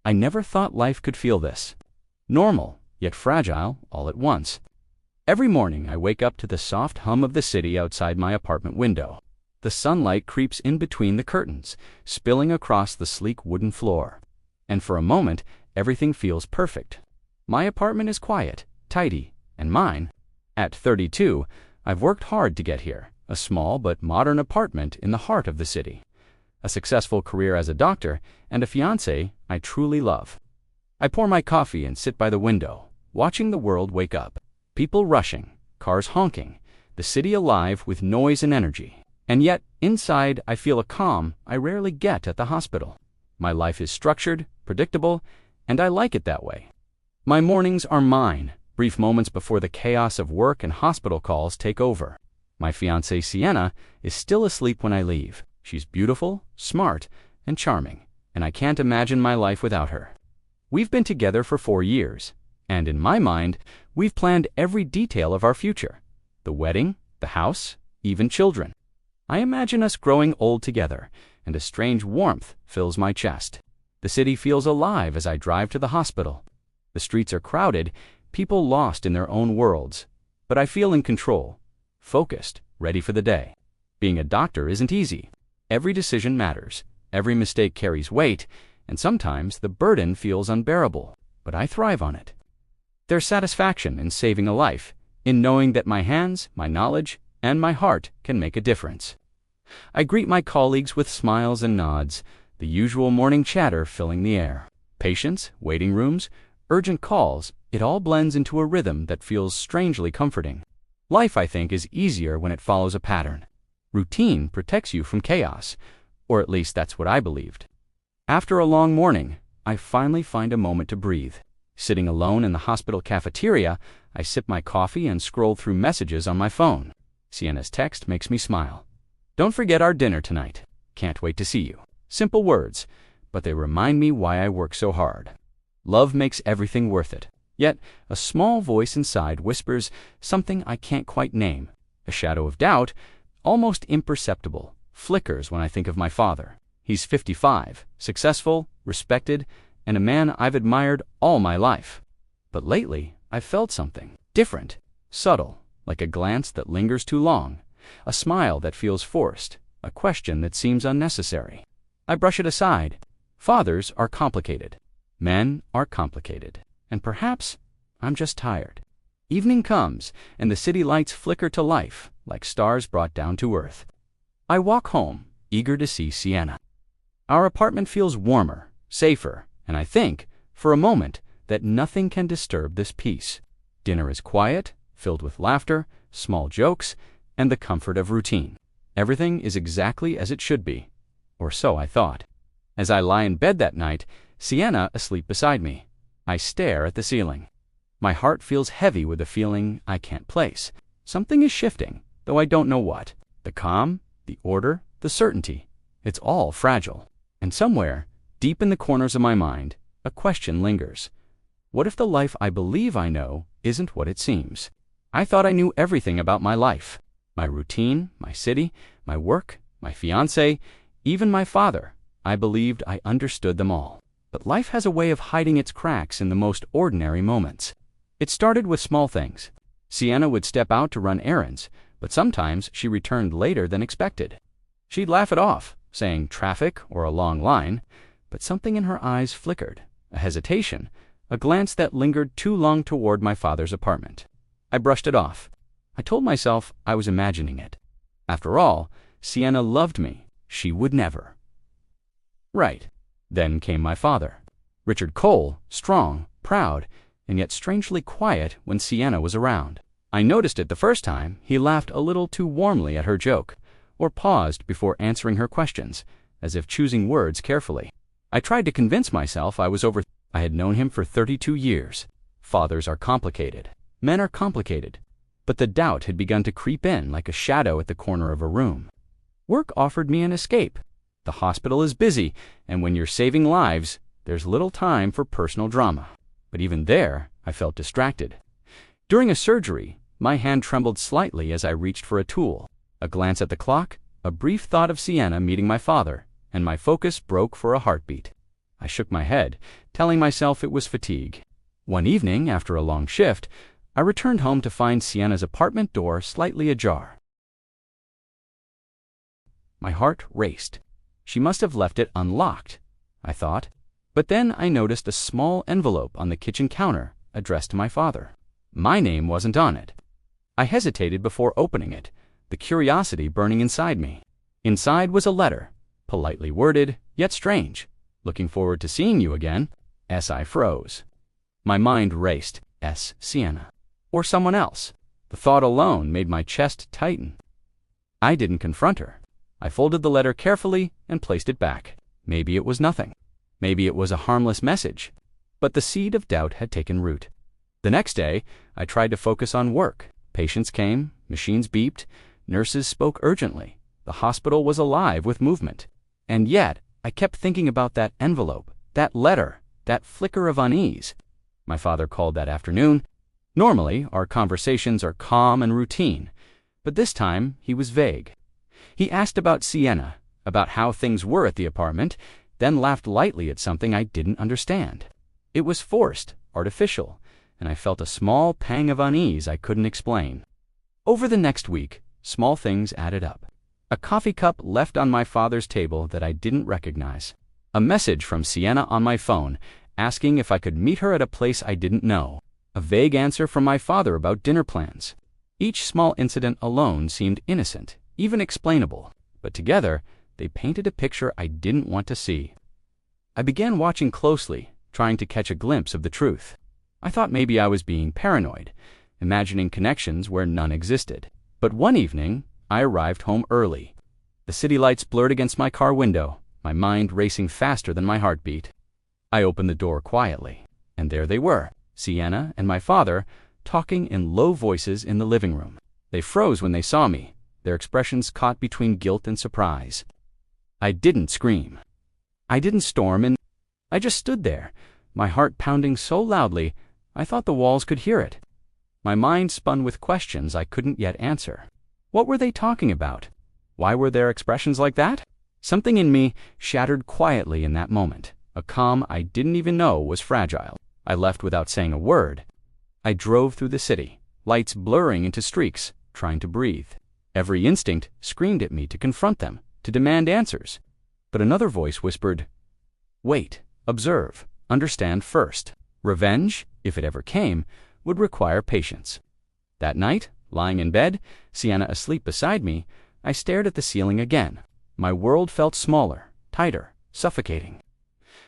I never thought life could feel this. Normal, yet fragile, all at once. Every morning I wake up to the soft hum of the city outside my apartment window. The sunlight creeps in between the curtains, spilling across the sleek wooden floor. And for a moment, everything feels perfect. My apartment is quiet, tidy, and mine. At 32, I've worked hard to get here, a small but modern apartment in the heart of the city. A successful career as a doctor, and a fiancé I truly love. I pour my coffee and sit by the window, watching the world wake up. People rushing, cars honking, the city alive with noise and energy. And yet, inside, I feel a calm I rarely get at the hospital. My life is structured, predictable, and I like it that way. My mornings are mine, brief moments before the chaos of work and hospital calls take over. My fiancée Sienna is still asleep when I leave. She's beautiful, smart, and charming, and I can't imagine my life without her. We've been together for 4 years, and in my mind, we've planned every detail of our future. The wedding, the house, even children. I imagine us growing old together, and a strange warmth fills my chest. The city feels alive as I drive to the hospital. The streets are crowded, people lost in their own worlds. But I feel in control, focused, ready for the day. Being a doctor isn't easy. Every decision matters, every mistake carries weight, and sometimes the burden feels unbearable, but I thrive on it. There's satisfaction in saving a life, in knowing that my hands, my knowledge, and my heart can make a difference. I greet my colleagues with smiles and nods, the usual morning chatter filling the air. Patients, waiting rooms, urgent calls, it all blends into a rhythm that feels strangely comforting. Life, I think, is easier when it follows a pattern. Routine protects you from chaos, or at least that's what I believed. After a long morning, I finally find a moment to breathe. Sitting alone in the hospital cafeteria, I sip my coffee and scroll through messages on my phone. Sienna's text makes me smile. "Don't forget our dinner tonight. Can't wait to see you." Simple words, but they remind me why I work so hard. Love makes everything worth it. Yet, a small voice inside whispers something I can't quite name. A shadow of doubt, almost imperceptible, flickers when I think of my father. He's 55, successful, respected, and a man I've admired all my life. But lately, I've felt something different, subtle, like a glance that lingers too long, a smile that feels forced, a question that seems unnecessary. I brush it aside. Fathers are complicated. Men are complicated. And perhaps I'm just tired. Evening comes, and the city lights flicker to life, like stars brought down to earth. I walk home, eager to see Sienna. Our apartment feels warmer, safer, and I think, for a moment, that nothing can disturb this peace. Dinner is quiet, filled with laughter, small jokes, and the comfort of routine. Everything is exactly as it should be, or so I thought. As I lie in bed that night, Sienna asleep beside me. I stare at the ceiling. My heart feels heavy with a feeling I can't place. Something is shifting, though I don't know what. The calm, the order, the certainty. It's all fragile. And somewhere, deep in the corners of my mind, a question lingers. What if the life I believe I know isn't what it seems? I thought I knew everything about my life. My routine, my city, my work, my fiancé, even my father. I believed I understood them all. But life has a way of hiding its cracks in the most ordinary moments. It started with small things. Sienna would step out to run errands, but sometimes she returned later than expected. She'd laugh it off, saying traffic or a long line, but something in her eyes flickered, a hesitation, a glance that lingered too long toward my father's apartment. I brushed it off. I told myself I was imagining it. After all, Sienna loved me. She would never. Right. Then came my father. Richard Cole, strong, proud, and yet strangely quiet when Sienna was around. I noticed it the first time he laughed a little too warmly at her joke, or paused before answering her questions, as if choosing words carefully. I tried to convince myself I had known him for 32 years. Fathers are complicated. Men are complicated. But the doubt had begun to creep in like a shadow at the corner of a room. Work offered me an escape. The hospital is busy, and when you're saving lives, there's little time for personal drama. But even there, I felt distracted. During a surgery, my hand trembled slightly as I reached for a tool. A glance at the clock, a brief thought of Sienna meeting my father, and my focus broke for a heartbeat. I shook my head, telling myself it was fatigue. One evening, after a long shift, I returned home to find Sienna's apartment door slightly ajar. My heart raced. She must have left it unlocked, I thought. But then I noticed a small envelope on the kitchen counter addressed to my father. My name wasn't on it. I hesitated before opening it, the curiosity burning inside me. Inside was a letter, politely worded, yet strange. Looking forward to seeing you again. I froze. My mind raced. Sienna. Or someone else. The thought alone made my chest tighten. I didn't confront her. I folded the letter carefully and placed it back. Maybe it was nothing. Maybe it was a harmless message. But the seed of doubt had taken root. The next day, I tried to focus on work. Patients came, machines beeped, nurses spoke urgently. The hospital was alive with movement. And yet, I kept thinking about that envelope, that letter, that flicker of unease. My father called that afternoon. Normally, our conversations are calm and routine, but this time he was vague. He asked about Sienna, about how things were at the apartment, then laughed lightly at something I didn't understand. It was forced, artificial, and I felt a small pang of unease I couldn't explain. Over the next week, small things added up. A coffee cup left on my father's table that I didn't recognize. A message from Sienna on my phone asking if I could meet her at a place I didn't know. A vague answer from my father about dinner plans. Each small incident alone seemed innocent, even explainable, but together they painted a picture I didn't want to see. I began watching closely, trying to catch a glimpse of the truth. I thought maybe I was being paranoid, imagining connections where none existed. But one evening, I arrived home early. The city lights blurred against my car window, my mind racing faster than my heartbeat. I opened the door quietly, and there they were, Sienna and my father, talking in low voices in the living room. They froze when they saw me, their expressions caught between guilt and surprise. I didn't scream. I didn't storm, and I just stood there, my heart pounding so loudly I thought the walls could hear it. My mind spun with questions I couldn't yet answer. What were they talking about? Why were their expressions like that? Something in me shattered quietly in that moment, a calm I didn't even know was fragile. I left without saying a word. I drove through the city, lights blurring into streaks, trying to breathe. Every instinct screamed at me to confront them, to demand answers. But another voice whispered, "Wait, observe, understand first." Revenge, if it ever came, would require patience. That night, lying in bed, Sienna asleep beside me, I stared at the ceiling again. My world felt smaller, tighter, suffocating.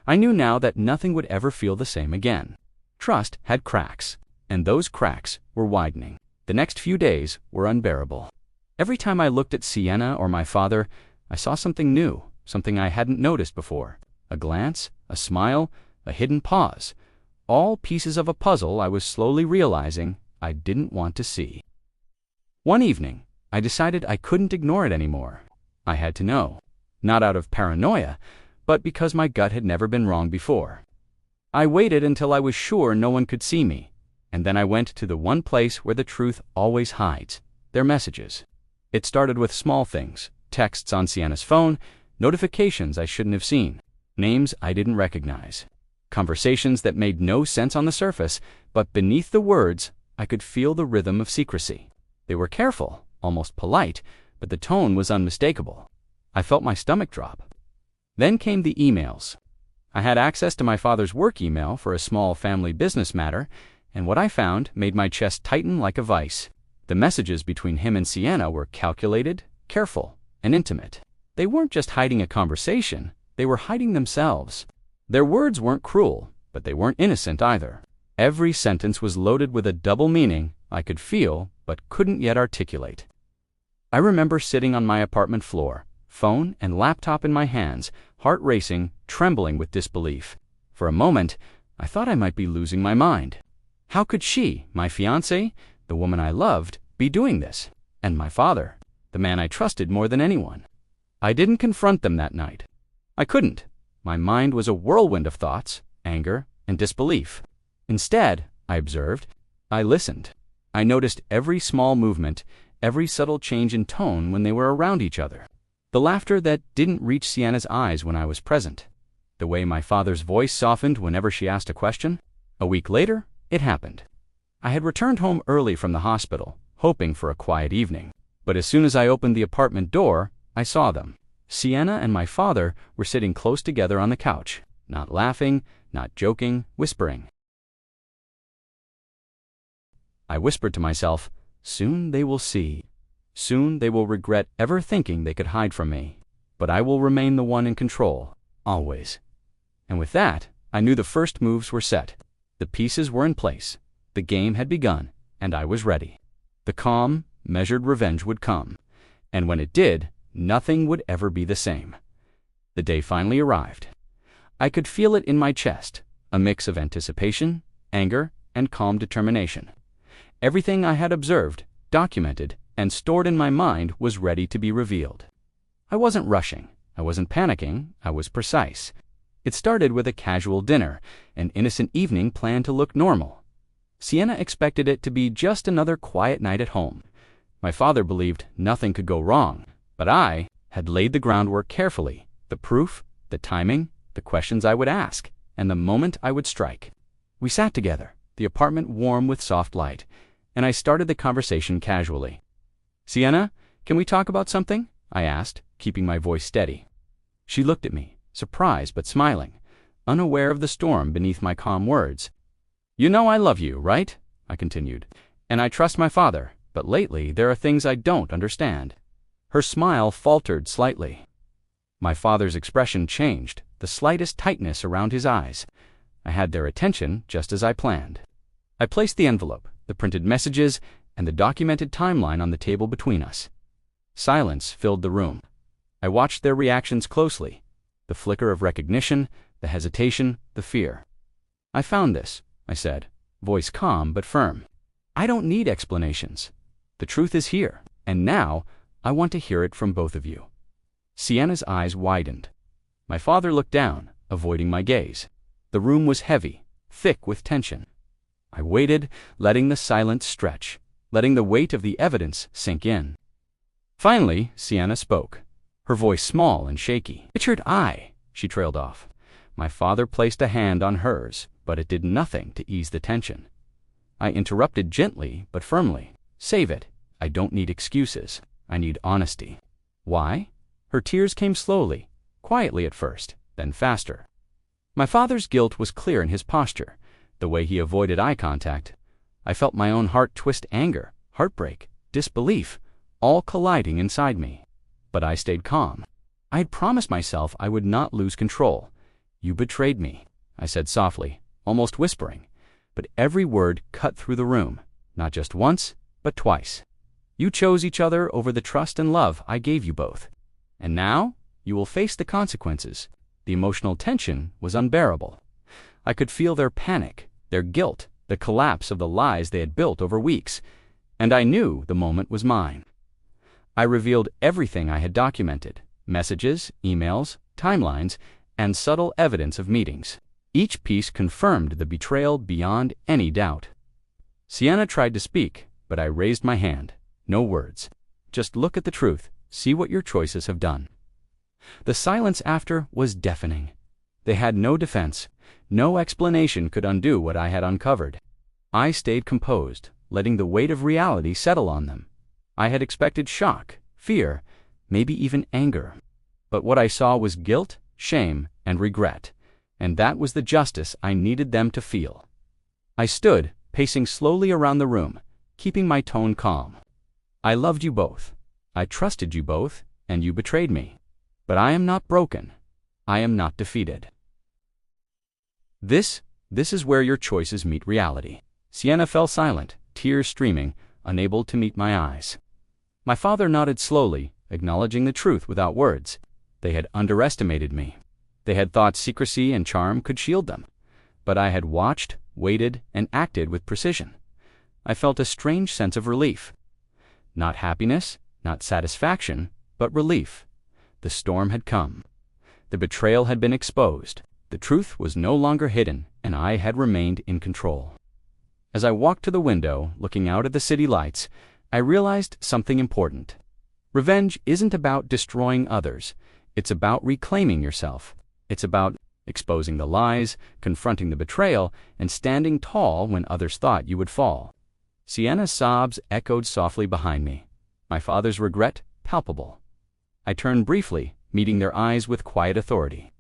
I knew now that nothing would ever feel the same again. Trust had cracks, and those cracks were widening. The next few days were unbearable. Every time I looked at Sienna or my father, I saw something new, something I hadn't noticed before. A glance, a smile, a hidden pause. All pieces of a puzzle I was slowly realizing I didn't want to see. One evening, I decided I couldn't ignore it anymore. I had to know. Not out of paranoia, but because my gut had never been wrong before. I waited until I was sure no one could see me, and then I went to the one place where the truth always hides, their messages. It started with small things, texts on Sienna's phone, notifications I shouldn't have seen, names I didn't recognize, conversations that made no sense on the surface, but beneath the words, I could feel the rhythm of secrecy. They were careful, almost polite, but the tone was unmistakable. I felt my stomach drop. Then came the emails. I had access to my father's work email for a small family business matter, and what I found made my chest tighten like a vice. The messages between him and Sienna were calculated, careful, and intimate. They weren't just hiding a conversation, they were hiding themselves. Their words weren't cruel, but they weren't innocent either. Every sentence was loaded with a double meaning I could feel but couldn't yet articulate. I remember sitting on my apartment floor, phone and laptop in my hands, heart racing, trembling with disbelief. For a moment, I thought I might be losing my mind. How could she, my fiancée, the woman I loved, be doing this? And my father, the man I trusted more than anyone. I didn't confront them that night. I couldn't. My mind was a whirlwind of thoughts, anger, and disbelief. Instead, I observed, I listened. I noticed every small movement, every subtle change in tone when they were around each other. The laughter that didn't reach Sienna's eyes when I was present. The way my father's voice softened whenever she asked a question? A week later, it happened. I had returned home early from the hospital, hoping for a quiet evening. But as soon as I opened the apartment door, I saw them. Sienna and my father were sitting close together on the couch, not laughing, not joking, whispering. I whispered to myself, soon they will see. Soon they will regret ever thinking they could hide from me. But I will remain the one in control, always. And with that, I knew the first moves were set. The pieces were in place. The game had begun, and I was ready. The calm, measured revenge would come. And when it did, nothing would ever be the same. The day finally arrived. I could feel it in my chest, a mix of anticipation, anger, and calm determination. Everything I had observed, documented, and stored in my mind was ready to be revealed. I wasn't rushing. I wasn't panicking. I was precise. It started with a casual dinner, an innocent evening planned to look normal. Sienna expected it to be just another quiet night at home. My father believed nothing could go wrong, but I had laid the groundwork carefully, the proof, the timing, the questions I would ask, and the moment I would strike. We sat together, the apartment warm with soft light, and I started the conversation casually. "Sienna, can we talk about something?" I asked, keeping my voice steady. She looked at me, surprised but smiling, unaware of the storm beneath my calm words. "You know I love you, right?" I continued. "And I trust my father, but lately there are things I don't understand." Her smile faltered slightly. My father's expression changed, the slightest tightness around his eyes. I had their attention just as I planned. I placed the envelope, the printed messages, and the documented timeline on the table between us. Silence filled the room. I watched their reactions closely, the flicker of recognition, the hesitation, the fear. "I found this," I said, voice calm but firm. "I don't need explanations. The truth is here, and now I want to hear it from both of you." Sienna's eyes widened. My father looked down, avoiding my gaze. The room was heavy, thick with tension. I waited, letting the silence stretch, letting the weight of the evidence sink in. Finally, Sienna spoke, her voice small and shaky. "Richard, she trailed off. My father placed a hand on hers, but it did nothing to ease the tension. I interrupted gently but firmly. "Save it. I don't need excuses. I need honesty." "Why?" Her tears came slowly, quietly at first, then faster. My father's guilt was clear in his posture, the way he avoided eye contact. I felt my own heart twist, anger, heartbreak, disbelief, all colliding inside me. But I stayed calm. I had promised myself I would not lose control. "You betrayed me," I said softly, almost whispering, but every word cut through the room, not just once, but twice. "You chose each other over the trust and love I gave you both. And now you will face the consequences." The emotional tension was unbearable. I could feel their panic, their guilt, the collapse of the lies they had built over weeks, and I knew the moment was mine. I revealed everything I had documented: messages, emails, timelines, and subtle evidence of meetings. Each piece confirmed the betrayal beyond any doubt. Sienna tried to speak, but I raised my hand. "No words. Just look at the truth. See what your choices have done." The silence after was deafening. They had no defense. No explanation could undo what I had uncovered. I stayed composed, letting the weight of reality settle on them. I had expected shock, fear, maybe even anger. But what I saw was guilt, shame, and regret, and that was the justice I needed them to feel. I stood, pacing slowly around the room, keeping my tone calm. "I loved you both. I trusted you both, and you betrayed me. But I am not broken. I am not defeated. This is where your choices meet reality." Sienna fell silent, tears streaming, unable to meet my eyes. My father nodded slowly, acknowledging the truth without words. They had underestimated me. They had thought secrecy and charm could shield them. But I had watched, waited, and acted with precision. I felt a strange sense of relief. Not happiness, not satisfaction, but relief. The storm had come. The betrayal had been exposed. The truth was no longer hidden, and I had remained in control. As I walked to the window, looking out at the city lights, I realized something important. Revenge isn't about destroying others. It's about reclaiming yourself. It's about exposing the lies, confronting the betrayal, and standing tall when others thought you would fall. Sienna's sobs echoed softly behind me, my father's regret palpable. I turned briefly, meeting their eyes with quiet authority.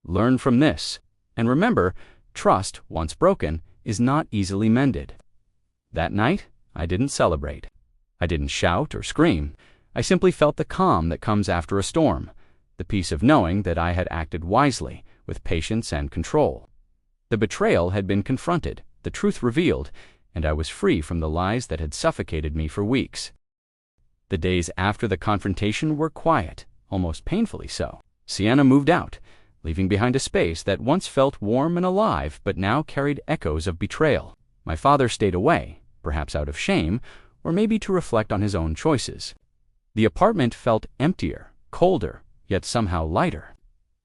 Learn from this, and remember, trust, once broken, is not easily mended. That night, I didn't celebrate. I didn't shout or scream. I simply felt the calm that comes after a storm, the peace of knowing that I had acted wisely, with patience and control. The betrayal had been confronted, the truth revealed, and I was free from the lies that had suffocated me for weeks. The days after the confrontation were quiet, almost painfully so. Sienna moved out, leaving behind a space that once felt warm and alive but now carried echoes of betrayal. My father stayed away, perhaps out of shame, or maybe to reflect on his own choices. The apartment felt emptier, colder, yet somehow lighter.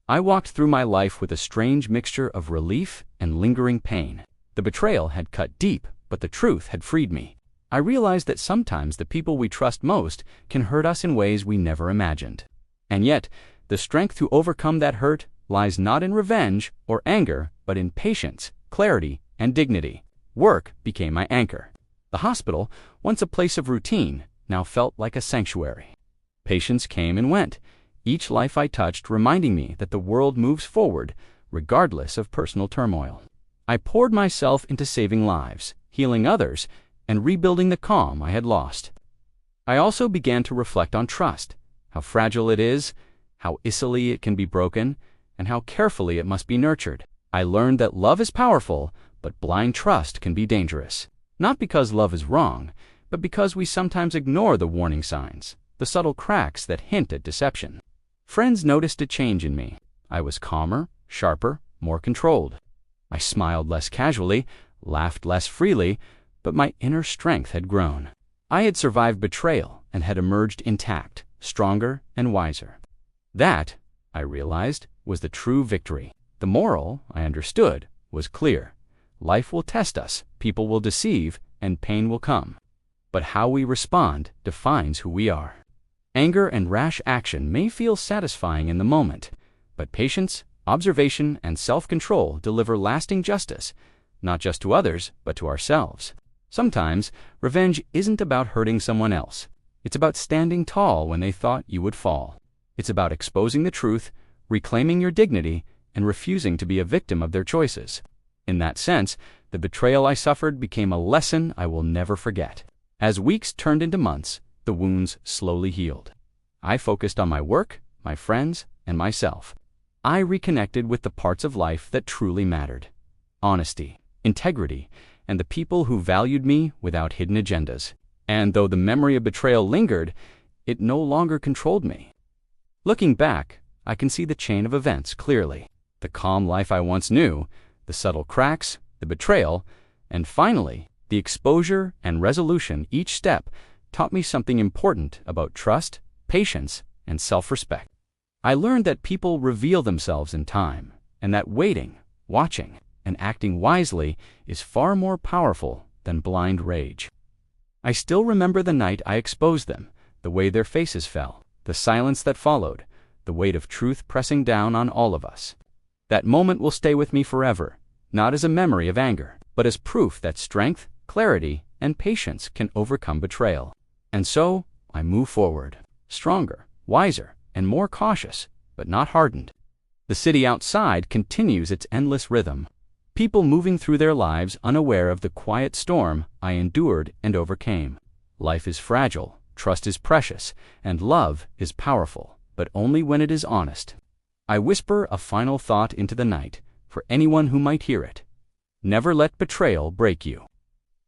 I walked through my life with a strange mixture of relief and lingering pain. The betrayal had cut deep, but the truth had freed me. I realized that sometimes the people we trust most can hurt us in ways we never imagined. And yet, the strength to overcome that hurt lies not in revenge or anger, but in patience, clarity, and dignity. Work became my anchor. The hospital, once a place of routine, now felt like a sanctuary. Patients came and went, each life I touched reminding me that the world moves forward, regardless of personal turmoil. I poured myself into saving lives, healing others, and rebuilding the calm I had lost. I also began to reflect on trust, how fragile it is, how easily it can be broken, and how carefully it must be nurtured. I learned that love is powerful, but blind trust can be dangerous. Not because love is wrong, but because we sometimes ignore the warning signs, the subtle cracks that hint at deception. Friends noticed a change in me. I was calmer, sharper, more controlled. I smiled less casually, laughed less freely, but my inner strength had grown. I had survived betrayal and had emerged intact, stronger and wiser. That, I realized, was the true victory. The moral, I understood, was clear. Life will test us, people will deceive, and pain will come. But how we respond defines who we are. Anger and rash action may feel satisfying in the moment, but patience, observation, and self-control deliver lasting justice, not just to others, but to ourselves. Sometimes, revenge isn't about hurting someone else. It's about standing tall when they thought you would fall. It's about exposing the truth, reclaiming your dignity, and refusing to be a victim of their choices. In that sense, the betrayal I suffered became a lesson I will never forget. As weeks turned into months, the wounds slowly healed. I focused on my work, my friends, and myself. I reconnected with the parts of life that truly mattered: honesty, integrity, and the people who valued me without hidden agendas. And though the memory of betrayal lingered, it no longer controlled me. Looking back, I can see the chain of events clearly. The calm life I once knew, the subtle cracks, the betrayal, and finally, the exposure and resolution. Each step taught me something important about trust, patience, and self-respect. I learned that people reveal themselves in time, and that waiting, watching, and acting wisely is far more powerful than blind rage. I still remember the night I exposed them, the way their faces fell, the silence that followed, the weight of truth pressing down on all of us. That moment will stay with me forever, not as a memory of anger, but as proof that strength, clarity, and patience can overcome betrayal. And so, I move forward, stronger, wiser, and more cautious, but not hardened. The city outside continues its endless rhythm. People moving through their lives unaware of the quiet storm I endured and overcame. Life is fragile, trust is precious, and love is powerful, but only when it is honest. I whisper a final thought into the night, for anyone who might hear it. Never let betrayal break you.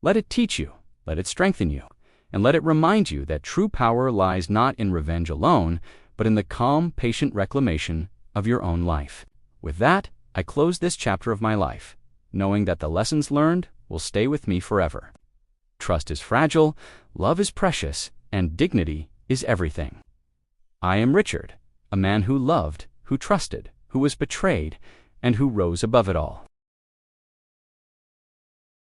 Let it teach you, let it strengthen you, and let it remind you that true power lies not in revenge alone, but in the calm, patient reclamation of your own life. With that, I close this chapter of my life, knowing that the lessons learned will stay with me forever. Trust is fragile, love is precious, and dignity is everything. I am Richard, a man who loved, who trusted, who was betrayed, and who rose above it all.